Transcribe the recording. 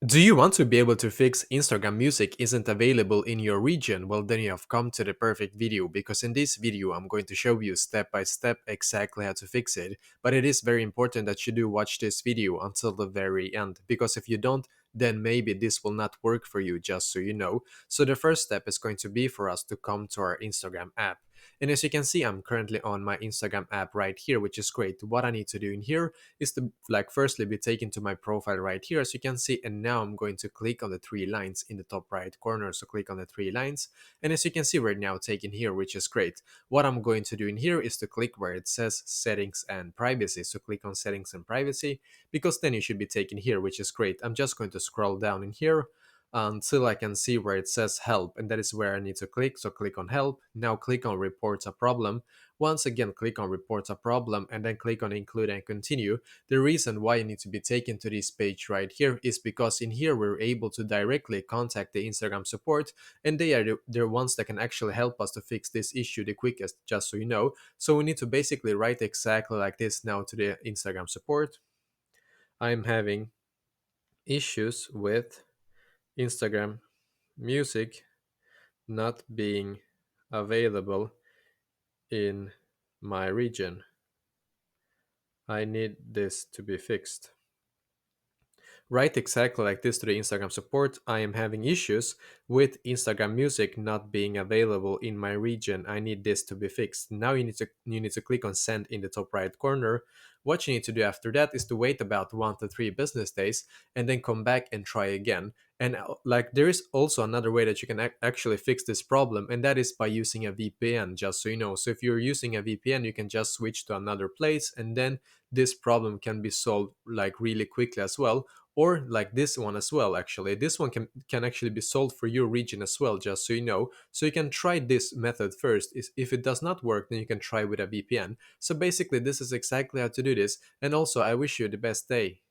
Do you want to be able to fix Instagram music isn't available in your region? Well, then you have come to the perfect video because in this video I'm going to show you step by step exactly how to fix it. But it is very important that you do watch this video until the very end because if you don't, then maybe this will not work for you, just so you know. So the first step is going to be for us to come to our Instagram app. And as you can see, I'm currently on my Instagram app right here, which is great. What I need to do in here is to firstly be taken to my profile right here, as you can see, and now I'm going to click on the three lines in the top right corner. So click on the three lines, and as you can see, we're now taken here, which is great. What I'm going to do in here is to click where it says settings and privacy. So click on settings and privacy, because then you should be taken here, which is great. I'm just going to scroll down in here until I can see where it says help, and that is where I need to click. So click on help. Now click on reports a problem. Once again, click on reports a problem and then click on include and continue. The reason why you need to be taken to this page right here is because in here we're able to directly contact the Instagram support, and they are the ones that can actually help us to fix this issue the quickest, just so you know. So we need to basically write exactly like this now to the Instagram support. I'm having issues with Instagram music not being available in my region. I need this to be fixed. Write exactly like this to the Instagram support. I am having issues with Instagram music not being available in my region. I need this to be fixed. Now you need to click on send in the top right corner. What you need to do after that is to wait about 1 to 3 business days and then come back and try again. And there is also another way that you can actually fix this problem, and that is by using a VPN, just so you know. So if you're using a VPN, you can just switch to another place, and then this problem can be solved really quickly as well. Or like this one as well. Actually, this one can actually be solved for your region as well, just so you know. So you can try this method first. If it does not work, then you can try with a VPN. So basically this is exactly how to do this, and also I wish you the best day.